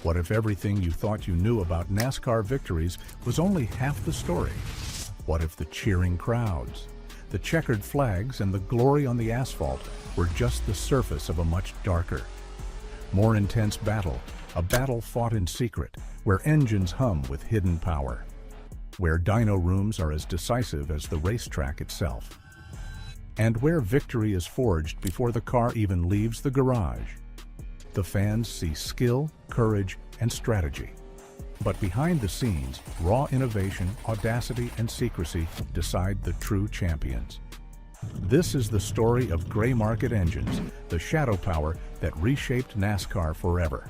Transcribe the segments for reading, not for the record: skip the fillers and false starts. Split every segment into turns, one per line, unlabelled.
What if everything you thought you knew about NASCAR victories was only half the story? What if the cheering crowds, the checkered flags, and the glory on the asphalt were just the surface of a much darker, more intense battle, a battle fought in secret, where engines hum with hidden power, where dyno rooms are as decisive as the racetrack itself, and where victory is forged before the car even leaves the garage? The fans see skill, courage, and strategy. But behind the scenes, raw innovation, audacity, and secrecy decide the true champions. This is the story of gray market engines, the shadow power that reshaped NASCAR forever.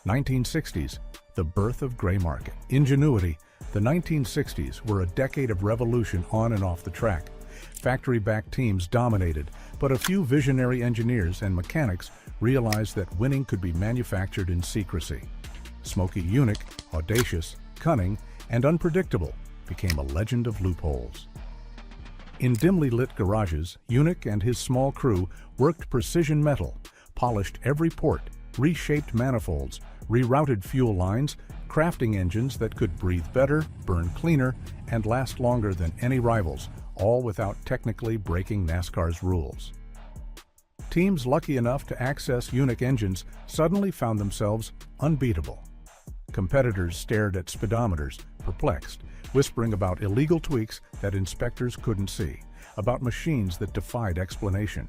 1960s, the birth of gray market. Ingenuity. The 1960s were a decade of revolution on and off the track. Factory-backed teams dominated, but a few visionary engineers and mechanics realized that winning could be manufactured in secrecy. Smokey Yunick, audacious, cunning, and unpredictable, became a legend of loopholes. In dimly lit garages, Yunick and his small crew worked precision metal, polished every port, reshaped manifolds, rerouted fuel lines, crafting engines that could breathe better, burn cleaner, and last longer than any rivals, all without technically breaking NASCAR's rules. Teams lucky enough to access Yunick engines suddenly found themselves unbeatable. Competitors stared at speedometers, perplexed, whispering about illegal tweaks that inspectors couldn't see, about machines that defied explanation.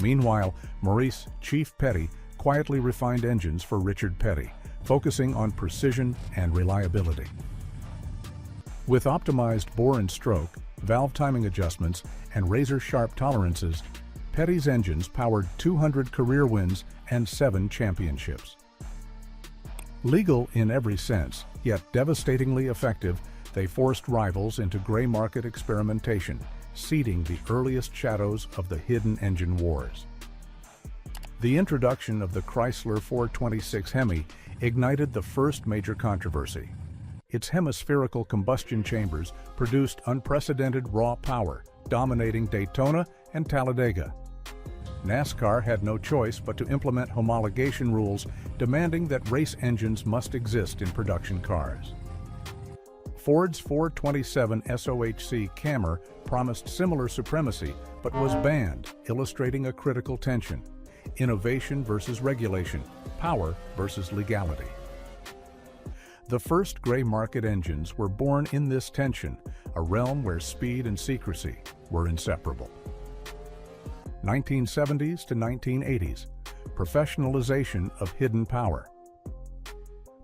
Meanwhile, Maurice "Chief" Petty quietly refined engines for Richard Petty, focusing on precision and reliability. With optimized bore and stroke, valve timing adjustments, and razor-sharp tolerances, Petty's engines powered 200 career wins and 7 championships. Legal in every sense, yet devastatingly effective, they forced rivals into gray market experimentation, seeding the earliest shadows of the hidden engine wars. The introduction of the Chrysler 426 Hemi ignited the first major controversy. Its hemispherical combustion chambers produced unprecedented raw power, dominating Daytona and Talladega. NASCAR had no choice but to implement homologation rules demanding that race engines must exist in production cars. Ford's 427 SOHC Camry promised similar supremacy but was banned, illustrating a critical tension: innovation versus regulation, power versus legality. The first gray market engines were born in this tension, a realm where speed and secrecy were inseparable. 1970s to 1980s, professionalization of hidden power.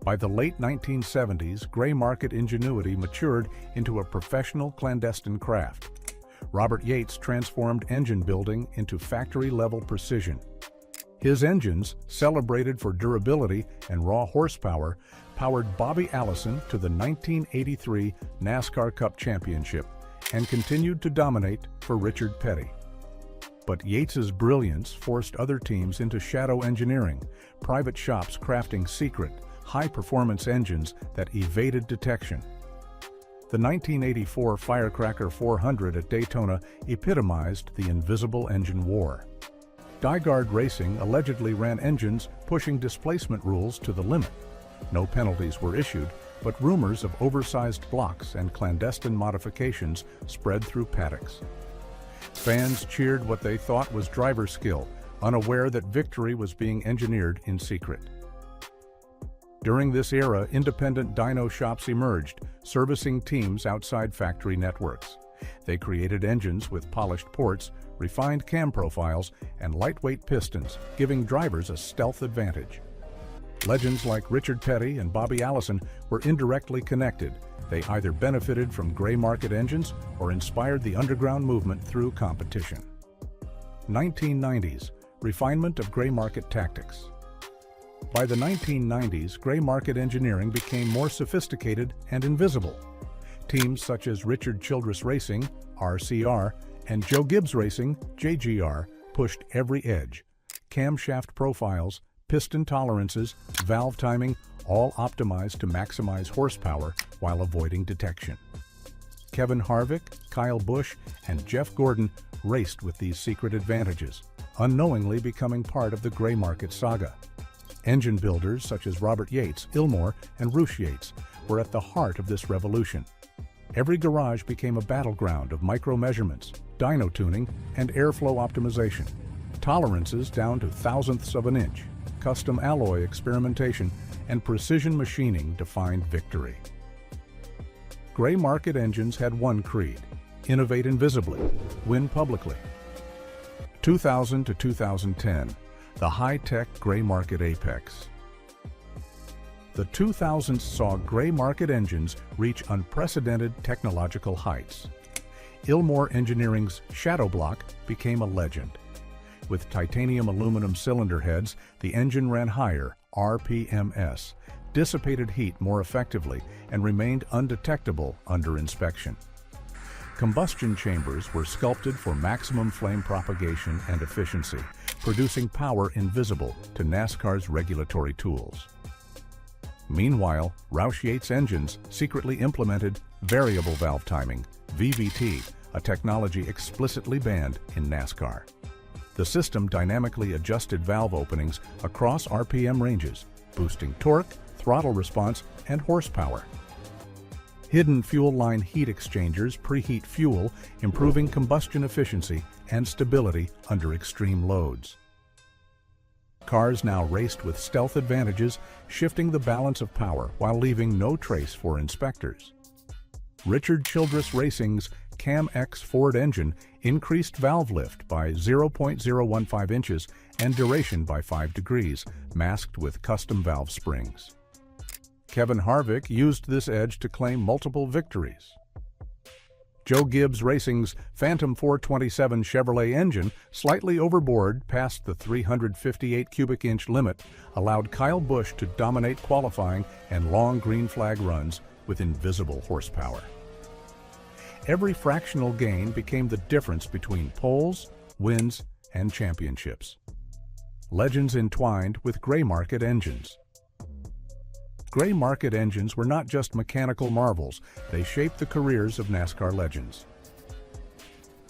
By the late 1970s, gray market ingenuity matured into a professional clandestine craft. Robert Yates transformed engine building into factory-level precision. His engines, celebrated for durability and raw horsepower, powered Bobby Allison to the 1983 NASCAR Cup Championship and continued to dominate for Richard Petty. But Yates's brilliance forced other teams into shadow engineering, private shops crafting secret, high-performance engines that evaded detection. The 1984 Firecracker 400 at Daytona epitomized the invisible engine war. Dyegard Racing allegedly ran engines pushing displacement rules to the limit. No penalties were issued, but rumors of oversized blocks and clandestine modifications spread through paddocks. Fans cheered what they thought was driver skill, unaware that victory was being engineered in secret. During this era, independent dyno shops emerged, servicing teams outside factory networks. They created engines with polished ports, refined cam profiles, and lightweight pistons, giving drivers a stealth advantage. Legends like Richard Petty and Bobby Allison were indirectly connected. They either benefited from gray market engines or inspired the underground movement through competition. 1990s, refinement of gray market tactics. By the 1990s, gray market engineering became more sophisticated and invisible. Teams such as Richard Childress Racing, RCR, and Joe Gibbs Racing, JGR, pushed every edge. Camshaft profiles, piston tolerances, valve timing, all optimized to maximize horsepower while avoiding detection. Kevin Harvick, Kyle Busch, and Jeff Gordon raced with these secret advantages, unknowingly becoming part of the gray market saga. Engine builders such as Robert Yates, Ilmor, and Rush Yates were at the heart of this revolution. Every garage became a battleground of micro-measurements, dyno tuning, and airflow optimization. Tolerances down to thousandths of an inch, custom alloy experimentation, and precision machining defined victory. Gray market engines had one creed: innovate invisibly, win publicly. 2000 to 2010, the high-tech gray market apex. The 2000s saw gray market engines reach unprecedented technological heights. Ilmor Engineering's Shadow Block became a legend. With titanium aluminum cylinder heads, the engine ran higher, RPMs, dissipated heat more effectively, and remained undetectable under inspection. Combustion chambers were sculpted for maximum flame propagation and efficiency, producing power invisible to NASCAR's regulatory tools. Meanwhile, Rush Yates engines secretly implemented variable valve timing, VVT, a technology explicitly banned in NASCAR. The system dynamically adjusted valve openings across RPM ranges, boosting torque, throttle response, and horsepower. Hidden fuel line heat exchangers preheat fuel, improving combustion efficiency and stability under extreme loads. Cars now raced with stealth advantages, shifting the balance of power while leaving no trace for inspectors. Richard Childress Racing's CAM-X Ford engine increased valve lift by 0.015 inches and duration by 5 degrees, masked with custom valve springs. Kevin Harvick used this edge to claim multiple victories. Joe Gibbs Racing's Phantom 427 Chevrolet engine, slightly overboard past the 358 cubic inch limit, allowed Kyle Busch to dominate qualifying and long green flag runs with invisible horsepower. Every fractional gain became the difference between poles, wins, and championships. Legends entwined with gray market engines. Gray market engines were not just mechanical marvels, they shaped the careers of NASCAR legends.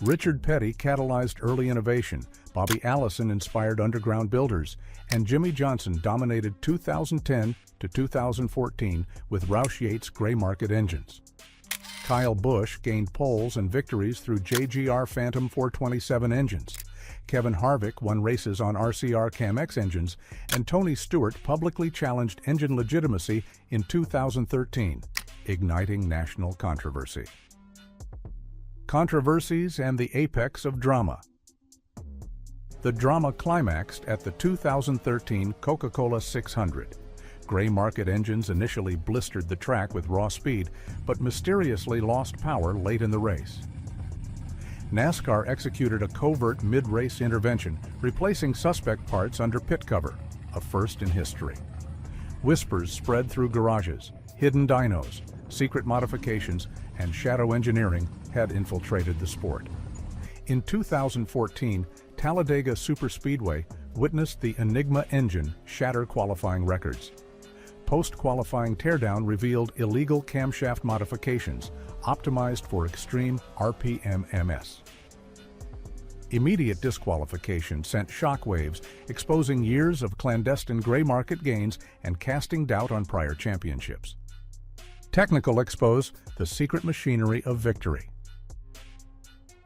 Richard Petty catalyzed early innovation, Bobby Allison inspired underground builders, and Jimmy Johnson dominated 2010 to 2014 with Rush Yates gray market engines. Kyle Busch gained poles and victories through JGR Phantom 427 engines. Kevin Harvick won races on RCR CAM-X engines, and Tony Stewart publicly challenged engine legitimacy in 2013, igniting national controversy. Controversies and the apex of drama. The drama climaxed at the 2013 Coca-Cola 600. Gray market engines initially blistered the track with raw speed, but mysteriously lost power late in the race. NASCAR executed a covert mid-race intervention, replacing suspect parts under pit cover, a first in history. Whispers spread through garages, hidden dynos, secret modifications, and shadow engineering had infiltrated the sport. In 2014, Talladega Superspeedway witnessed the Enigma engine shatter qualifying records. Post-qualifying teardown revealed illegal camshaft modifications, optimized for extreme RPMs. Immediate disqualification sent shockwaves, exposing years of clandestine gray market gains and casting doubt on prior championships. Technical expose the secret machinery of victory.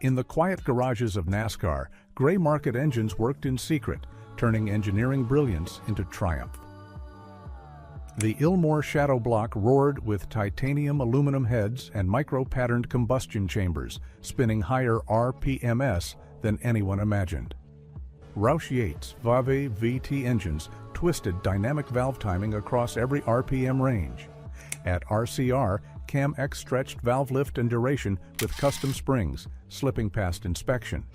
In the quiet garages of NASCAR, gray market engines worked in secret, turning engineering brilliance into triumph. The Ilmor Shadow Block roared with titanium aluminum heads and micro-patterned combustion chambers, spinning higher RPMs than anyone imagined. Rush Yates Vave VT engines twisted dynamic valve timing across every RPM range. At RCR, CAM-X stretched valve lift and duration with custom springs, slipping past inspection.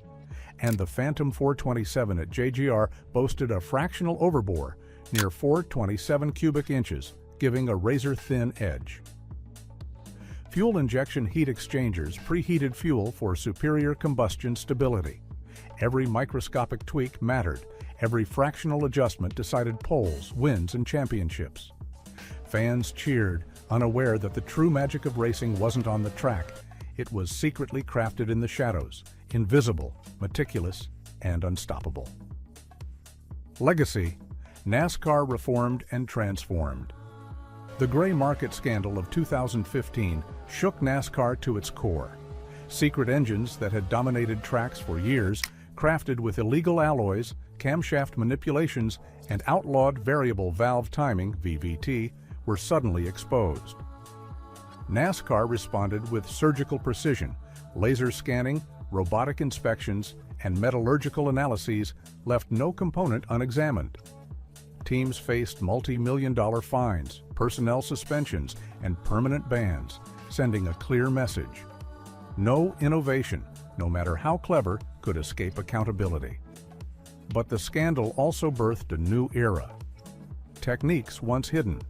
And the Phantom 427 at JGR boasted a fractional overbore, near 427 cubic inches, giving a razor-thin edge. Fuel injection heat exchangers preheated fuel for superior combustion stability. Every microscopic tweak mattered. Every fractional adjustment decided poles, wins, and championships. Fans cheered, unaware that the true magic of racing wasn't on the track. It was secretly crafted in the shadows, invisible, meticulous, and unstoppable. Legacy. NASCAR reformed and transformed. The gray market scandal of 2015 shook NASCAR to its core. Secret engines that had dominated tracks for years, crafted with illegal alloys, camshaft manipulations, and outlawed variable valve timing (VVT), were suddenly exposed. NASCAR responded with surgical precision. Laser scanning, robotic inspections, and metallurgical analyses left no component unexamined. Teams faced multi-million-dollar fines, personnel suspensions, and permanent bans, sending a clear message. No innovation, no matter how clever, could escape accountability. But the scandal also birthed a new era. Techniques once hidden,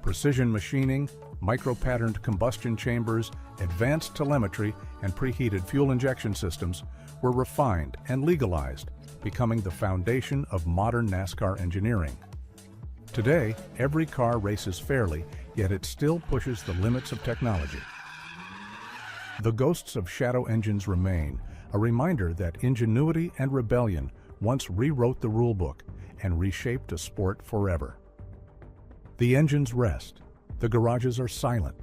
precision machining, micro-patterned combustion chambers, advanced telemetry, and preheated fuel injection systems were refined and legalized, becoming the foundation of modern NASCAR engineering. Today, every car races fairly, yet it still pushes the limits of technology. The ghosts of shadow engines remain, a reminder that ingenuity and rebellion once rewrote the rulebook and reshaped a sport forever. The engines rest, the garages are silent,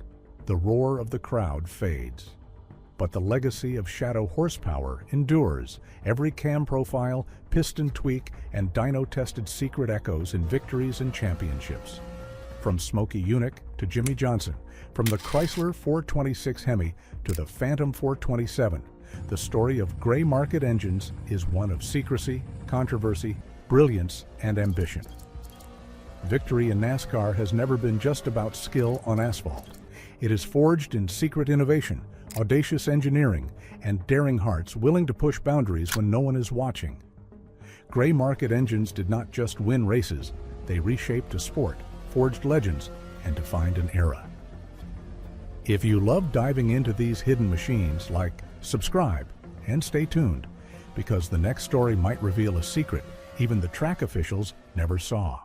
the roar of the crowd fades. But the legacy of shadow horsepower endures. Every cam profile, piston tweak, and dyno-tested secret echoes in victories and championships. From Smokey Yunick to Jimmy Johnson, from the Chrysler 426 Hemi to the Phantom 427, the story of gray market engines is one of secrecy, controversy, brilliance, and ambition. Victory in NASCAR has never been just about skill on asphalt. It is forged in secret innovation, audacious engineering, and daring hearts willing to push boundaries when no one is watching. Gray market engines did not just win races, they reshaped a sport, forged legends, and defined an era. If you love diving into these hidden machines, subscribe and stay tuned, because the next story might reveal a secret even the track officials never saw.